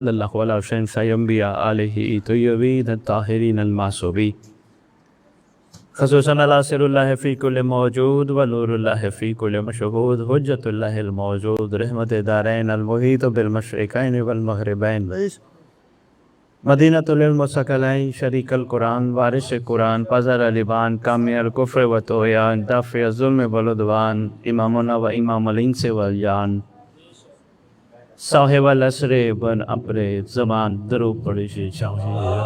صلی اللہ علیہ وسلم سیمبیا علیہ طیبین الطاہرین المعصومین خصوصاً اللہ سر اللہ فی کل موجود و نور اللہ فی کل مشہود حجت اللہ الموجود رحمت دارین المحیط بالمشرقین والمغربین مدینۃ العلم و ثقلین شریک القرآن وارث قرآن پذر البان کامی الکفر و طغیان دافع الظلم والعدوان امامنا و امام الانس والجان صاحب العصر بن ابر زمان درود پڑھیے چاہیے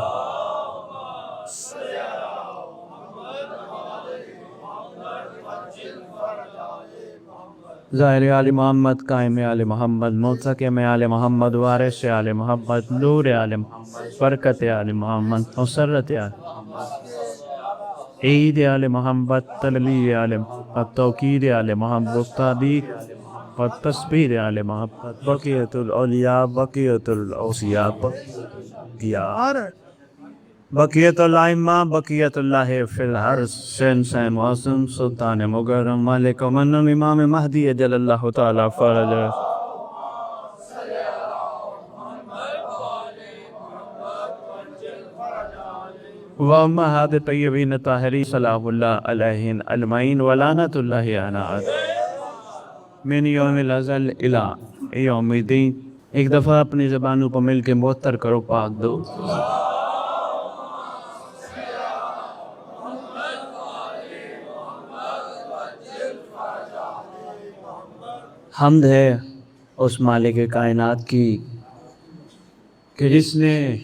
ظاہر آل محمد قائم آل محمد متقم آل محمد وارث آل محمد نور آل محمد برکت آل محمد مسرت آل محمد عید آل محمد تللی آل محمد توقیر آل محمد استادی و تصویر آل محمد بقیت الاولیاء بقیت الاوصیاء بقیت الائمہ بقیت اللہ فی الحرس سین معظم سلطان مکرم مالک منم امام مہدی اجل اللہ تعالی فرج وامہات طیبین طاہرین سلام اللہ علیہن المعین ولعنت اللہ عنہ من یوم الازل الى یوم الدین ایک دفعہ اپنی زبانوں پر مل کے معطر کرو پاک دو حمد ہے اس مالک کائنات کی کہ جس نے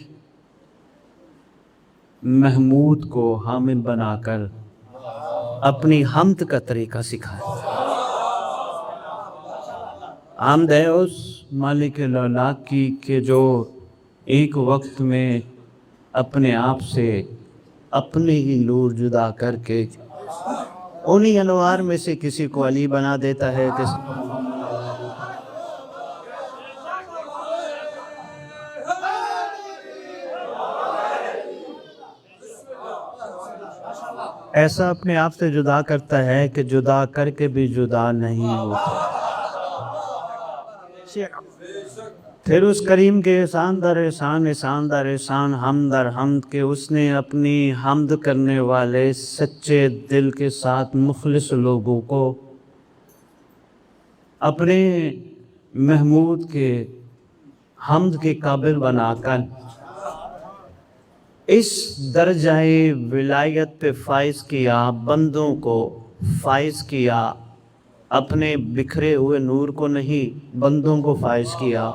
محمود کو حامد بنا کر اپنی حمد کا طریقہ سکھایا حمد ہے اس مالک الاولاق کی کہ جو ایک وقت میں اپنے آپ سے اپنے ہی نور جدا کر کے انہی انوار میں سے کسی کو علی بنا دیتا ہے ایسا اپنے آپ سے جدا کرتا ہے کہ جدا کر کے بھی جدا نہیں ہوتا پھر اس کریم کے احسان در احسان احسان در احسان حمد در حمد کے اس نے اپنی حمد کرنے والے سچے دل کے ساتھ مخلص لوگوں کو اپنے محمود کے حمد کے قابل بنا کر اس درجہ ولایت پہ فائز کیا بندوں کو فائز کیا اپنے بکھرے ہوئے نور کو نہیں بندوں کو فائز کیا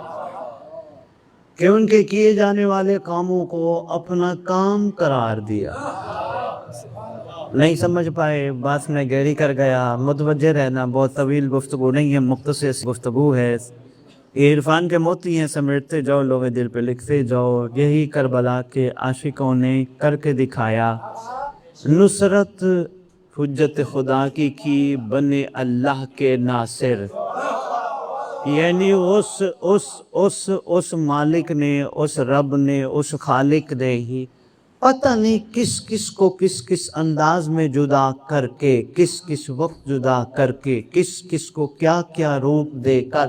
کہ ان کے کیے جانے والے کاموں کو اپنا کام قرار دیا نہیں سمجھ پائے بات میں گہری کر گیا متوجہ رہنا بہت طویل گفتگو نہیں ہے مختصر گفتگو ہے یہ عرفان کے موتی ہیں سمیٹتے جاؤ لوگ دل پہ لکھتے جاؤ یہی کربلا کے عاشقوں نے کر کے دکھایا نصرت حجت خدا کی بنے اللہ کے ناصر یعنی اس مالک نے اس رب نے اس خالق نے ہی پتہ نہیں کس کو کس انداز میں جدا کر کے کس وقت جدا کر کے کس کو کیا روپ دے کر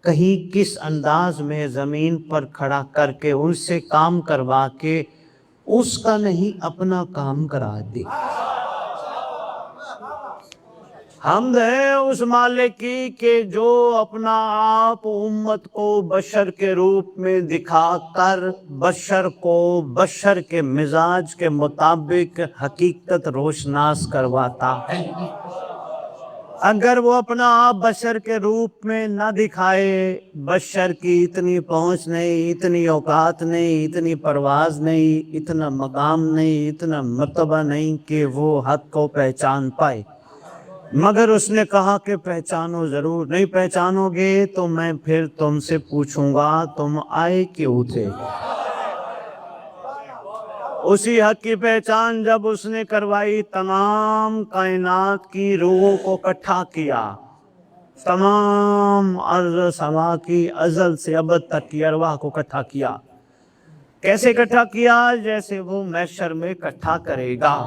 کہیں کس انداز میں زمین پر کھڑا کر کے ان سے کام کروا کے اس کا نہیں اپنا کام کرا دی حمد ہے اس مالک کی کہ جو اپنا آپ امت کو بشر کے روپ میں دکھا کر بشر کو بشر کے مزاج کے مطابق حقیقت روشناس کرواتا ہے اگر وہ اپنا آپ بشر کے روپ میں نہ دکھائے بشر کی اتنی پہنچ نہیں اتنی اوقات نہیں اتنی پرواز نہیں اتنا مقام نہیں اتنا مرتبہ نہیں کہ وہ حق کو پہچان پائے مگر اس نے کہا کہ پہچانو ضرور نہیں پہچانو گے تو میں پھر تم سے پوچھوں گا تم آئے کیوں تھے اسی حق کی پہچان جب اس نے کروائی تمام کائنات کی روحوں کو اکٹھا کیا تمام ارض سما کی ازل سے ابد تک کی ارواح کو اکٹھا کیا کیسے اکٹھا کیا جیسے وہ محشر میں اکٹھا کرے گا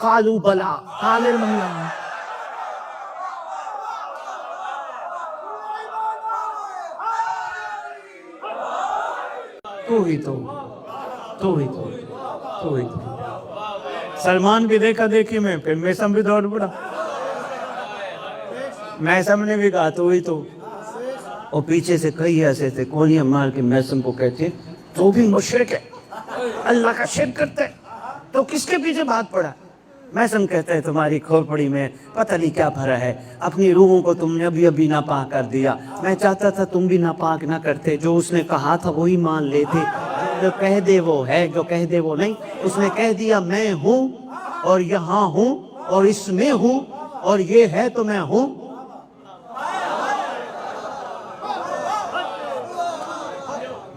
قالوا بلا قال المولى تو ہی سلمان بھی دیکھا دیکھی میں، پھر میسم بھی دوڑ پڑا، میسم نے بھی کہا تو ہی تو، اور پیچھے سے کئی ایسے تھے گولیاں مار کے میسم کو کہتے تو بھی مشرک ہے، اللہ کا شرک کرتا ہے، تو کس کے پیچھے بھاگ پڑا؟ میسم کہتا ہے تمہاری کھوپڑی میں پتہ نہیں کیا بھرا ہے، اپنی روحوں کو تم نے ابھی ناپاک کر دیا، میں چاہتا تھا تم بھی ناپاک نہ کرتے، جو اس نے کہا تھا وہی مان لیتے، جو کہہ دے وہ ہے، جو کہہ دے وہ نہیں، اس نے کہہ دیا میں ہوں اور یہاں ہوں اور اس میں ہوں اور یہ ہے تو میں ہوں۔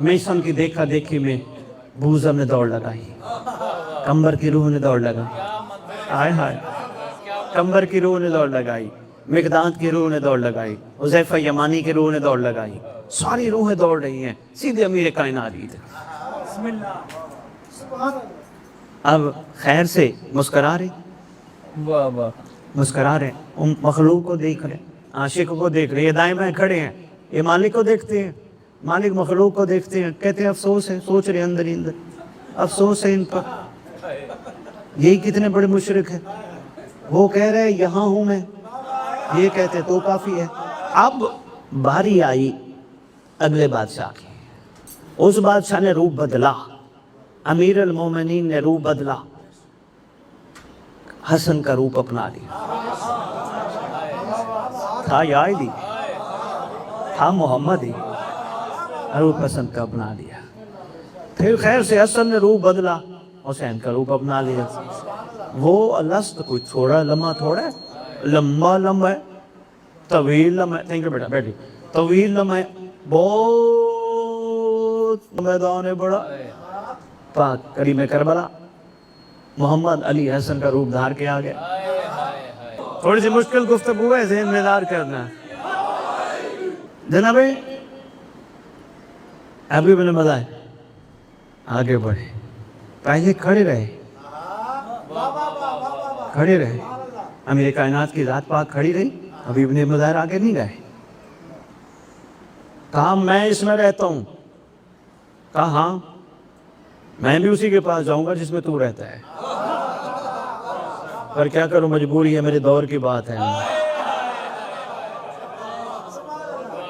میسم کی دیکھا دیکھی میں بوزم نے دوڑ لگائی، کمبر کی روح نے دوڑ لگائی، آئے ہائے کمبر کی روح نے دوڑ لگائی، مقداد کی روح نے دوڑ لگائی، حذیفہ یمانی کی روح نے دوڑ لگائی، ساری روحیں دوڑ رہی ہیں، سیدھے امیر کائنات کی طرف۔ اب خیر سے مسکرا رہے، مسکرا رہے، مخلوق کو دیکھ رہے، عاشق کو دیکھ رہے، یہ دائیں بائیں کھڑے ہیں، یہ مالک کو دیکھتے ہیں، مالک مخلوق کو دیکھتے ہیں، کہتے ہیں افسوس ہے، سوچ رہے اندر ہی اندر افسوس ہے ان پر، یہی کتنے بڑے مشرک ہیں، وہ کہہ رہے یہاں ہوں میں، یہ کہتے تو کافی ہے۔ اب باری آئی اگلے بادشاہ کی، اس بادشاہ نے روپ بدلا، امیر المومنین نے روپ بدلا، حسن کا روپ اپنا لیا، تھا یائدی تھا محمد ہی، روپ حسن کا اپنا لیا، پھر خیر سے حسن نے روپ بدلا، حسین کا روپ اپنا لیا، وہ الست کوئی چھوڑا لمحہ تھوڑا ہے، لمبا لمحہ ہے، طویل لمحہ ہے، تھینک یو بیٹا بیٹھی، طویل لمحہ ہے، بہت میدان بڑا، پاک کریم کربلا محمد علی حسن کا روپ دھار کے آگئے، تھوڑی سی مشکل گفتگو ہے، ذہن میں دار کرنا ہے جناب، حبیب نے بتایا آگے بڑھے، پہلے کھڑے رہے، امیر کائنات کی ذات پاک کھڑی رہی، حبیب نے مظاہر آگے نہیں گئے، کہا میں اس میں رہتا ہوں، کہا ہاں میں بھی اسی کے پاس جاؤں گا جس میں تو رہتا ہے، پر کیا کروں مجبوری ہے، میرے دور کی بات ہے،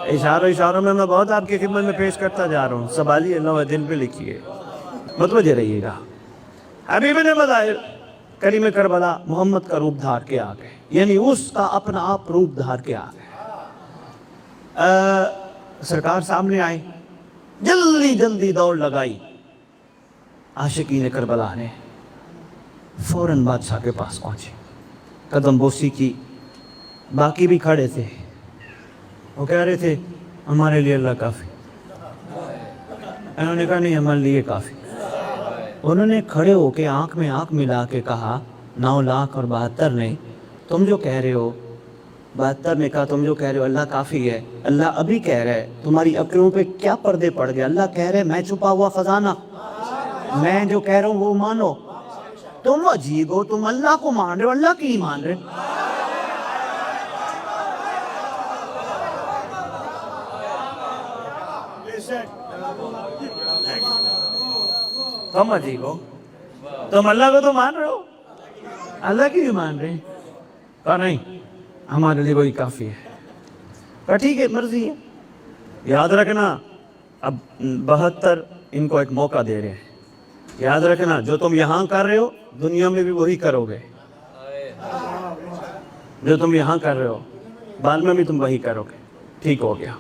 اشاروں میں بہت آپ کی خدمت میں پیش کرتا جا رہا ہوں، سبالی اللہ دل پہ لکھیے، متوجہ رہیے گا۔ حبیب نے مظاہر کریم کربلا محمد کا روپ دھار کے آگئے، یعنی اس کا اپنا آپ روپ دھار کے آگئے، سرکار سامنے آئے، جلدی دوڑ لگائی، عاشقین کربلا نے فوراً بادشاہ کے پاس پہنچے، قدم بوسی کی، باقی بھی کھڑے تھے، وہ کہہ رہے تھے ہمارے لیے اللہ کافی، انہوں نے کہا نہیں ہمارے لیے کافی، انہوں نے کھڑے ہو کے آنکھ میں آنکھ ملا کے کہا 9,72,000 نے تم جو کہہ رہے ہو، 72 نے کہا تم جو کہہ رہے ہو اللہ کافی ہے، اللہ ابھی کہہ رہا ہے تمہاری عقلوں پہ کیا پردے پڑ گئے، اللہ کہہ رہے میں چھپا ہوا خزانہ، میں جو کہہ رہا ہوں وہ مانو، تم عجیب ہو، تم اللہ کو مان رہے ہو، اللہ کی نہیں مان رہے، تم عجیب ہو، تم اللہ کو تو مان رہے ہو، اللہ کی نہیں مان رہے، کہا نہیں ہمارے لیے وہی کافی ہے، کہا ٹھیک ہے مرضی ہے، یاد رکھنا اب 72 ان کو ایک موقع دے رہے ہیں، یاد رکھنا جو تم یہاں کر رہے ہو دنیا میں بھی وہی کرو گے، جو تم یہاں کر رہے ہو بعد میں بھی تم وہی کرو گے، ٹھیک ہو گیا،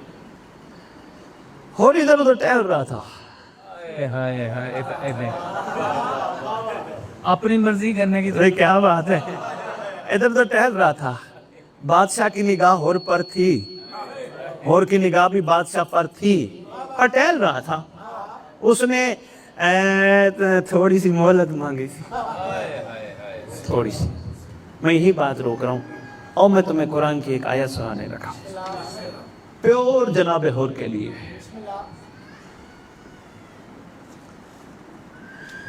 اور ادھر ادھر ٹہل رہا تھا، اپنی مرضی کرنے کی کیا بات ہے، ادھر ادھر ٹہل رہا تھا، بادشاہ کی نگاہ ہور پر تھی، ہور کی نگاہ بھی بادشاہ پر تھی، اور ٹہل رہا تھا، اس نے تھوڑی سی مہلت مانگی تھی، تھوڑی سی، میں یہی بات روک رہا ہوں، اور میں تمہیں قرآن کی ایک آیت سنانے لگا، پیور جناب حور کے لیے،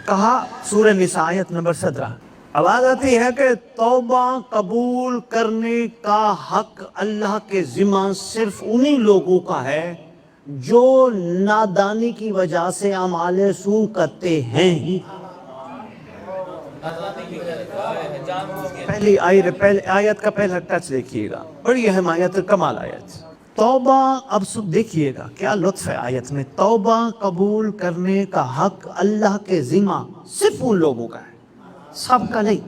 کہا سورہ نساء آیت نمبر 17 آواز آتی ہے کہ توبہ قبول کرنے کا حق اللہ کے ذمہ صرف انہی لوگوں کا ہے جو نادانی کی وجہ سے اعمال سوء کرتے ہیں۔ پہلی آیت کا پہلا ٹچ دیکھیے گا، بڑی اہم آیت، کمال آیت۔ توبہ، اب سب دیکھیے گا کیا لطف ہے آیت میں۔ توبہ قبول کرنے کا حق اللہ کے ذمہ صرف ان لوگوں کا ہے، سب کا نہیں،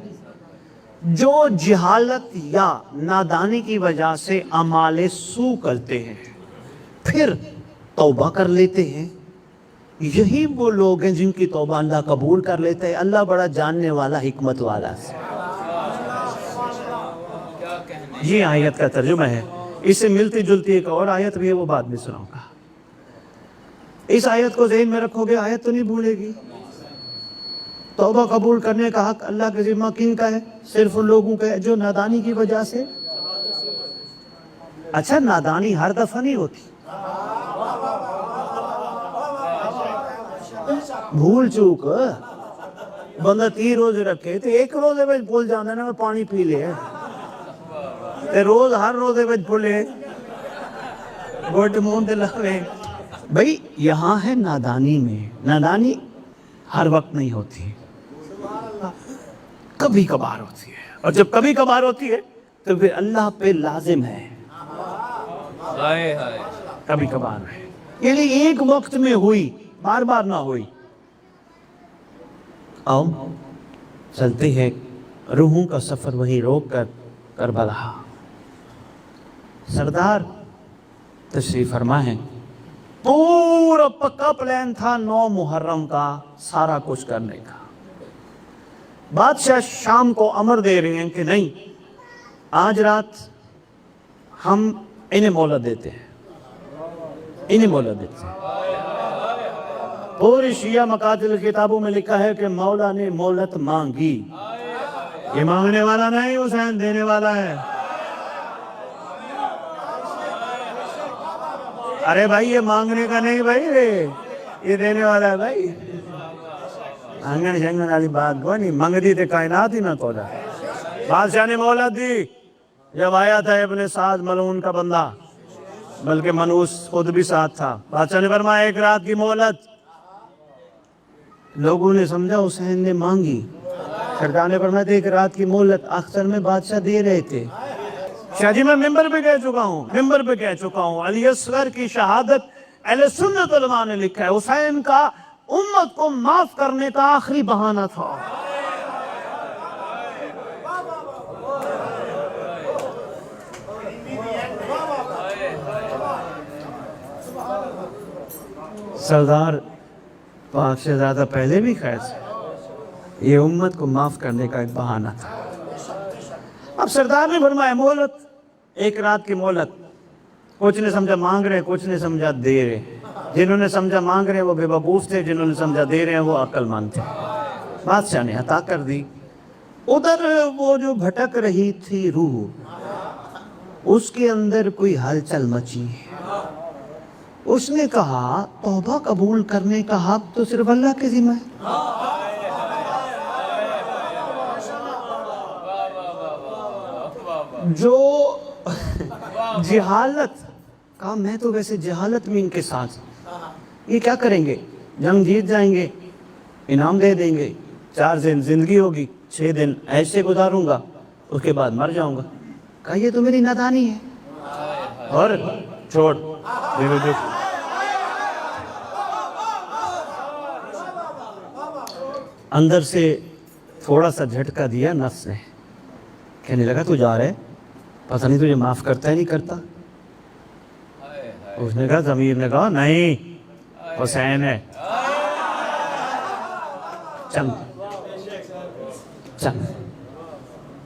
جو جہالت یا نادانی کی وجہ سے اعمال سوء کرتے ہیں پھر توبہ کر لیتے ہیں۔ یہی وہ لوگ ہیں جن کی توبہ اللہ قبول کر لیتے ہیں۔ اللہ بڑا جاننے والا، حکمت والا ہے۔ یہ آیت کا ترجمہ ہے۔ اس سے ملتی جلتی ایک اور آیت بھی ہے، وہ بعد میں سناؤں گا۔ اس آیت کو ذہن میں رکھو گے، آیت تو نہیں بھولے گی۔ توبہ قبول کرنے کا حق اللہ کے ذمہ کن کا ہے؟ صرف ان لوگوں کا ہے جو نادانی کی وجہ سے۔ اچھا، نادانی ہر دفعہ نہیں ہوتی، بھول چوک بندہ 3 روزے رکھے تو ایک روزے میں بھول جانا نا، پانی پی لے تے روز ہر روزے میں بھولے گوٹ مون دے لگے۔ بھئی یہاں ہے نادانی میں، نادانی ہر وقت نہیں ہوتی، کبھی کبھار ہوتی ہے، اور جب کبھی کبھار ہوتی ہے تو پھر اللہ پہ لازم ہے کبھی کبھار ہے، یعنی ایک وقت میں ہوئی، بار بار نہ ہوئی۔ آؤ چلتے ہیں روحوں کا سفر وہیں روک کر کربلا۔ سردار تشریف فرما ہے، پورا پکا پلان تھا 9 محرم کا سارا کچھ کرنے کا۔ بادشاہ شام کو امر دے رہے ہیں کہ نہیں، آج رات ہم انہیں مہلت دیتے ہیں، انہیں مہلت دیتے ہیں۔ پوری شیعہ مقاتل کتابوں میں لکھا ہے کہ مولا نے مہلت مانگی، یہ مانگنے والا نہیں، حسین دینے والا ہے۔ ارے بھائی یہ مانگنے کا نہیں بھائی، یہ دینے والا ہے بھائی۔ آنگن شنگن والی بات کوئی نہیں، منگ دی تے کائنات ہی نہ توڑا۔ بادشاہ نے مہلت دی، جب آیا تھا ابن سعد ملعون کا بندہ، بلکہ منوس خود بھی ساتھ تھا، بادشاہ نے فرمایا 1 رات کی مہلت۔ لوگوں نے سمجھا حسین نے مانگی، سرکار نے فرمایا 1 رات کی مہلت، اکثر میں بادشاہ دے رہے تھے۔ شاہ جی میں ممبر پہ کہہ چکا ہوں، علی اصغر کی شہادت اہل سنت علماء نے لکھا ہے، حسین کا امت کو معاف کرنے کا آخری بہانہ تھا۔ سردار پاک سے زیادہ پہلے بھی خیر سے یہ امت کو معاف کرنے کا ایک بہانہ تھا۔ اب سردار نے فرمایا مہلت، 1 رات کی مہلت۔ کچھ نے سمجھا مانگ رہے، کچھ نے سمجھا دے رہے۔ جنہوں نے سمجھا مانگ رہے وہ بے وقوف تھے، جنہوں نے سمجھا دے رہے ہیں وہ عقل مند تھے۔ بادشاہ نے عطا کر دی۔ ادھر وہ جو بھٹک رہی تھی روح، اس کے اندر کوئی ہلچل مچی۔ اس نے کہا توبہ قبول کرنے کا حق تو صرف اللہ کے ذمہ ہے۔ جو جہالت کہا، میں تو ویسے جہالت میں ان کے ساتھ، یہ کیا کریں گے؟ جنگ جیت جائیں گے، انعام دے دیں گے، 4 دن زندگی ہوگی، 6 دن ایسے گزاروں گا، اس کے بعد مر جاؤں گا۔ کہا یہ تو میری نادانی ہے، اور چھوڑ اندر سے تھوڑا سا جھٹکا دیا نفس نے، کہنے لگا تو جا رہے، پتہ نہیں تجھے معاف کرتا ہے نہیں کرتا۔ اس نے کہا، ضمیر نے کہا نہیں حسین ہے،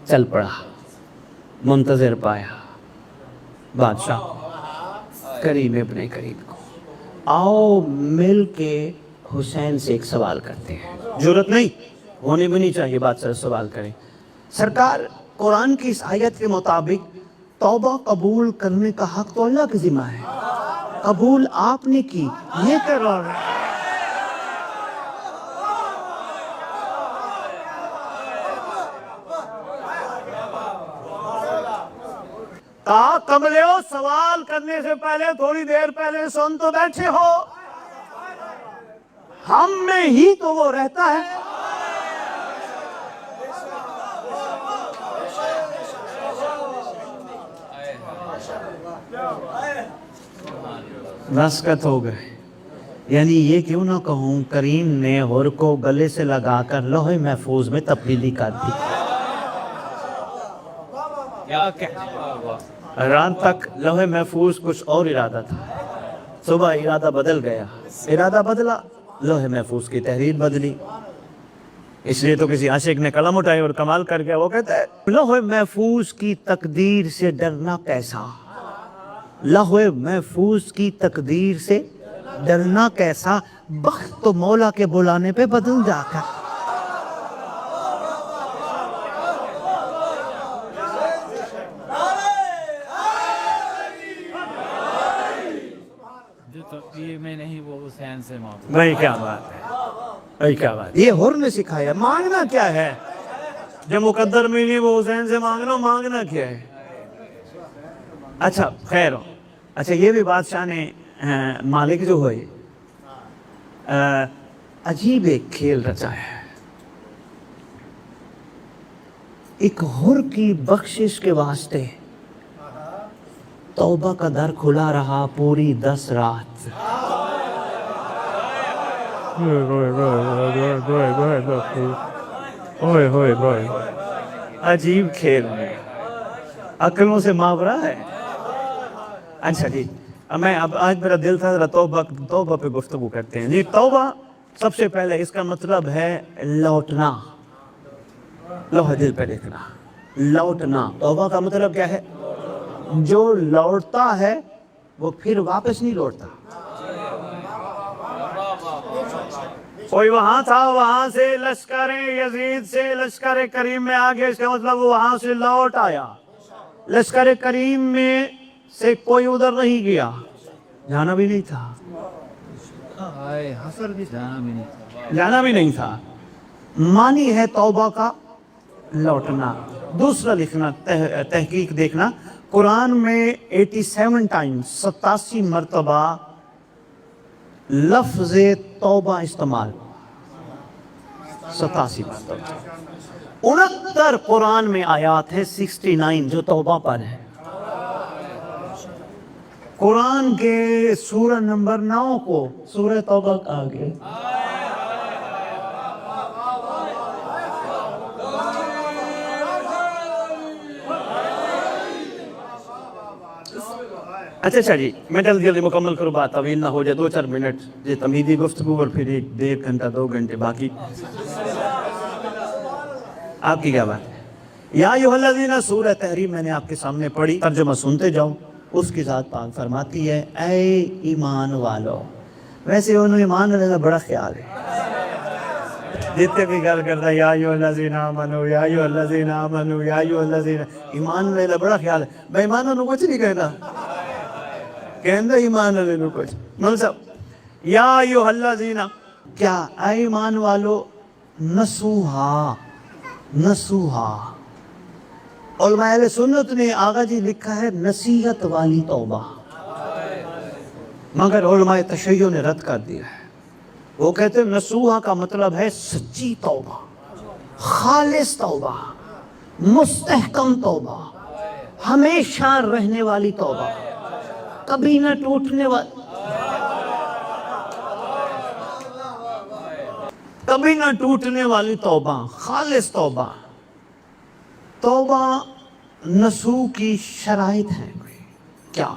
چل پڑا۔ منتظر پایا بادشاہ کریم ابن کریم کو، آؤ مل کے حسین سے ایک سوال کرتے ہیں۔ جرت نہیں ہونی بھی نہیں چاہیے بادشاہ سوال کریں۔ سرکار قرآن کی اس آیت کے مطابق توبہ قبول کرنے کا حق تو اللہ کے ذمہ ہے، قبول آپ نے کی، یہ کرو۔ کہا کملے ہو سوال کرنے سے پہلے تھوڑی دیر پہلے سن تو بیٹھے ہو، ہم میں ہی تو وہ رہتا ہے۔ دستخط ہو گئے، یعنی یہ کیوں نہ کہوں کریم نے حر کو گلے سے لگا کر لوح محفوظ میں تبدیلی کر دی۔ رات تک لوح محفوظ کچھ اور ارادہ تھا، صبح ارادہ بدل گیا، ارادہ بدلا لوح محفوظ کی تحریر بدلی۔ اس لیے تو کسی عاشق نے قلم اٹھائی اور کمال کر گیا، وہ کہتا ہے لوح محفوظ کی تقدیر سے ڈرنا کیسا، لوح محفوظ کی تقدیر سے ڈرنا کیسا، بخت تو مولا کے بلانے پہ بدل جا کر۔ میں نہیں وہ حسین سے مانگوں۔ بھائی کیا بات ہے، بھائی کیا بات ہے، یہ حر نے سکھایا۔ مانگنا کیا ہے جب مقدر میں نہیں وہ حسین سے مانگنا، مانگنا کیا ہے؟ اچھا خیر ہو، اچھا یہ بھی بادشاہ نے مالک جو ہوئے عجیب ایک کھیل رچا ہے۔ ایک حر کی بخشش کے واسطے توبہ کا در کھلا رہا پوری 10 رات۔ عجیب کھیل ہے، عقلوں سے ماورا ہے۔ اچھا جی، میں اب آج میرا دل تھا ذرا توبہ پہ گفتگو کرتے ہیں۔ جی توبہ سب سے پہلے اس کا مطلب ہے لوٹنا، لوح دل پہ دیکھنا، لوٹنا۔ توبہ کا مطلب کیا ہے؟ جو لوٹتا ہے وہ پھر واپس نہیں لوٹتا۔ کوئی وہاں تھا، وہاں سے لشکر یزید سے لشکر کریم میں آگے، اس کا مطلب وہ وہاں سے لوٹ آیا۔ لشکر کریم میں سے کوئی ادھر نہیں گیا، جانا بھی نہیں تھا، جانا بھی نہیں تھا۔ معنی ہے توبہ کا لوٹنا۔ دوسرا لکھنا، تحقیق دیکھنا، قرآن میں 87 ٹائمز 87 مرتبہ لفظ توبہ استعمال، 87 مرتبہ۔ 69 قرآن میں آیات ہیں 69 جو توبہ پر ہے۔ قرآن کے سورہ نمبر 9 کو سورہ توبہ کہا گیا۔ اچھا جی، میں جلدی مکمل کروں، بات طویل نہ ہو جائے، 2-4 منٹ یہ تمہیدی گفتگو اور پھر 1 گھنٹہ 2 گھنٹے باقی۔ آپ کی کیا بات ہے؟ یا ایھا الذین، سورہ تحریم میں نے آپ کے سامنے پڑھی، ترجمہ سنتے جاؤ۔ اس کی ذات پاک فرماتی ہے اے ایمان والو۔ ویسے انہوں ایمان والے کا بڑا خیال ہے، جتنے بھی گل کرتا ہے یا ایھا الذین آمنو، یا ایھا الذین آمنو، یا ایھا الذین، ایمان والے کا بڑا خیال ہے۔ بے ایمانوں کو کچھ نہیں کہنا، کہندہ ایمان والے کو کچھ۔ مول صاحب، یا ایھا الذین، کیا اے ایمان والو، نصوحا، نصوحا۔ علماء اہل سنت نے آغا جی لکھا ہے نصیحت والی توبہ، مگر علماء تشیع نے رد کر دیا ہے۔ وہ کہتے ہیں نصوحا کا مطلب ہے سچی توبہ، خالص توبہ، مستحکم توبہ، ہمیشہ رہنے والی توبہ، کبھی نہ ٹوٹنے والی، کبھی نہ ٹوٹنے والی توبہ، خالص توبہ۔ توبہ نصوح کی شرائط ہیں، کیا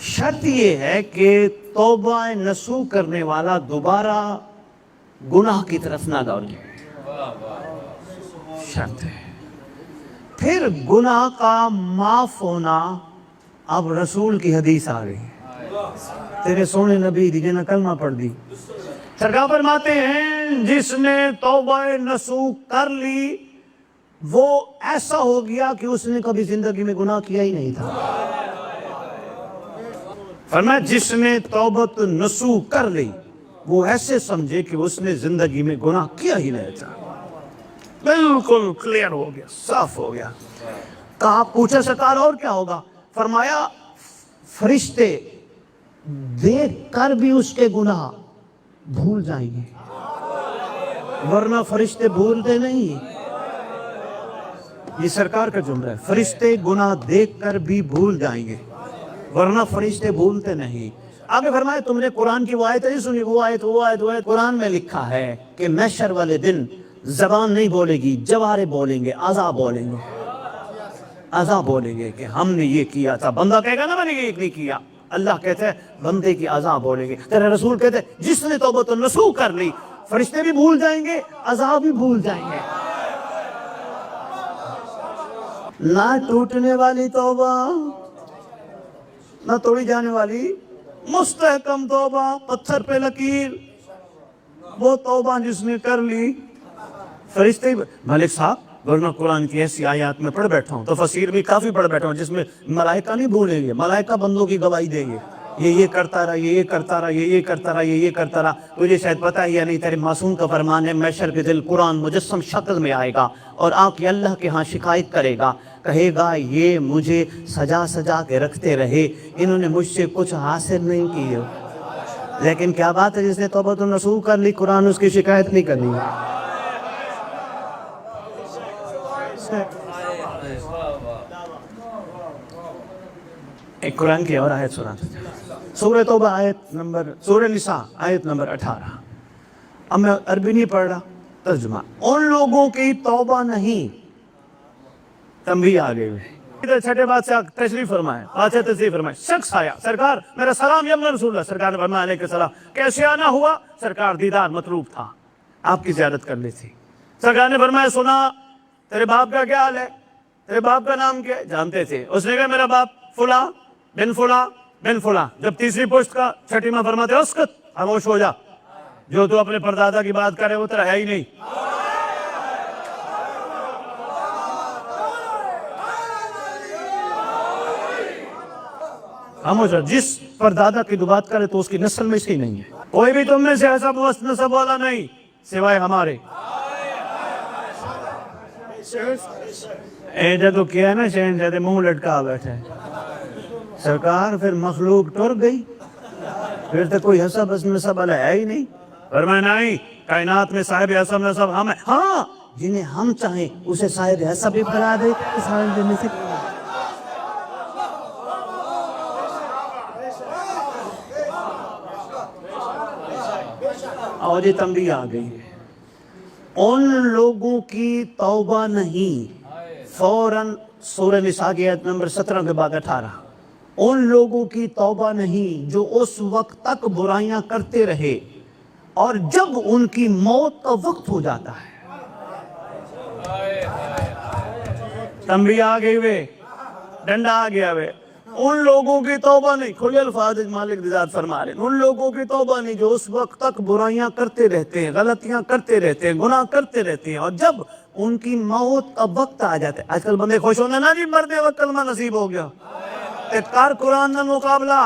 شرط یہ ہے کہ توبہ نصوح کرنے والا دوبارہ گناہ کی طرف نہ دوڑے، شرط ہے۔ پھر گناہ کا معاف ہونا، اب رسول کی حدیث آ گئی، تیرے سونے نبی دی جنہیں کلمہ پڑھ دی، سرکار فرماتے ہیں جس نے توبہ نصوح کر لی وہ ایسا ہو گیا کہ اس نے کبھی زندگی میں گناہ کیا ہی نہیں تھا۔ فرمایا جس نے توبۃ نصوح کر لی وہ ایسے سمجھے کہ اس نے زندگی میں گناہ کیا ہی نہیں تھا، بالکل کلیئر ہو گیا، صاف ہو گیا۔ کہا پوچھا سرکار اور کیا ہوگا؟ فرمایا فرشتے دیکھ کر بھی اس کے گناہ بھول جائیں گے، ورنہ فرشتے بھولتے نہیں۔ یہ سرکار کا جملہ ہے، فرشتے گناہ دیکھ کر بھی بھول جائیں گے ورنہ فرشتے بھولتے نہیں۔ آگے فرمایا تم نے قرآن کی وہ آیت نہیں سنی، وہ آیت قرآن میں لکھا ہے کہ محشر والے دن زبان نہیں بولے گی، جوارے بولیں گے، اعضاء بولیں گے، اعضاء بولیں گے کہ ہم نے یہ کیا تھا۔ بندہ کہے گا نا میں نے یہ نہیں کیا، اللہ کہتے ہیں بندے کی اعضاء بولیں گے۔ تیرے رسول کہتے ہیں جس نے توبۃ النصوح کر لی، فرشتے بھی بھول جائیں گے، اعضاء بھی بھول جائیں گے۔ نہ ٹوٹنے والی توبہ، نہ توڑی جانے والی مستحکم توبہ، پتھر پہ لکیر، وہ توبہ جس نے کر لی فرشتے۔ ملک صاحب ورنہ قرآن کی ایسی آیات میں پڑھ بیٹھا ہوں، تفسیر بھی کافی پڑھ بیٹھا ہوں، جس میں ملائکہ نہیں بھولیں گے، ملائکہ بندوں کی گواہی دیں گے، یہ کرتا رہا، یہ کرتا رہا، یہ کرتا رہا، یہ کرتا رہا۔ تجھے شاید پتہ ہی یا نہیں، تیرے معصوم کا فرمان ہے محشر کے دل قرآن مجسم شکل میں آئے گا اور آ کے اللہ کے ہاں شکایت کرے گا، کہے گا یہ مجھے سجا سجا کے رکھتے رہے، انہوں نے مجھ سے کچھ حاصل نہیں کیا۔ لیکن کیا بات ہے، جس نے توبۃ النصوح کر لی قرآن اس کی شکایت نہیں کرنی۔ ایک قرآن کی اور آیت سنا، سورہ توبہ سورہ نساء آیت نمبر 18۔ اب میں عربی نہیں پڑھ رہا، ترجمہ۔ ان لوگوں کی توبہ نہیں، تنبیہ آگے ہوئے ادھر چھٹے بادشاہ تشریف فرمائے، بادشاہ تشریف فرمائے، شخص آیا، سرکار میرا سلام یا رسول اللہ، سرکار نے فرمایا علیہ السلام، کیسے آنا ہوا؟ سرکار دیدار مطلوب تھا، آپ کی زیارت کرنی تھی۔ سرکار نے فرمایا سنا تیرے باپ کا کیا حال ہے، تیرے باپ کا نام کیا ہے؟ جانتے تھے، اس نے کہا میرا باپ فلاں بن فلاں بن فلاں۔ جب تیسری پشت کا چھٹی میں فرماتے اسکت، خاموش ہو جا، جو تو اپنے پردادا کی بات کرے وہ تیرا ہے ہی نہیں۔ خاموش ہو، جس پردادا کی بات کرے تو اس کی نسل میں سے ہی نہیں ہے۔ کوئی بھی تم میں سے ایسا مست نسب والا نہیں سوائے ہمارے۔ ایجا تو کیا ہے نا شہنشاہ منہ لٹکا بیٹھے سرکار، پھر مخلوق ٹر گئی، پھر تو کوئی حسب نسب والا ہے ہی نہیں۔ فرمایا نہیں، کائنات میں صاحب حسب نسب ہم ہیں، ہاں جنہیں ہم چاہیں اسے صاحب حسب بھی بنا دے صاحب دینے سے۔ اور یہ تنبیہ آ گئی ہے، ان لوگوں کی توبہ نہیں، فوراً سورہ نساء کی آیت نمبر 17 کے بعد 18، ان لوگوں کی توبہ نہیں جو اس وقت تک برائیاں کرتے رہے اور جب ان کی موت کا وقت ہو جاتا ہے۔ تنبیہ آ گئی ہوئے، ڈنڈا آ گیا ہوئے، ان لوگوں کی توبہ نہیں، کھلے الفاظ مالک ذات فرما رہے ہیں، ان لوگوں کی توبہ نہیں جو اس وقت تک برائیاں کرتے رہتے ہیں، غلطیاں کرتے رہتے ہیں، گناہ کرتے رہتے ہیں اور جب ان کی موت کا وقت آ جاتا ہے۔ آج کل بندے خوش ہونے نا جی مرنے وقت کلمہ نصیب ہو گیا، کار قرآن نہ مقابلہ،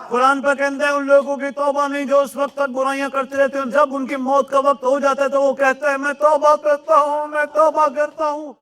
قرآن پہ کہتے ہیں ان لوگوں کی توبہ نہیں جو اس وقت تک برائیاں کرتے رہتے ہیں، جب ان کی موت کا وقت ہو جاتا ہے تو وہ کہتا ہے میں توبہ کرتا ہوں، میں توبہ کرتا ہوں۔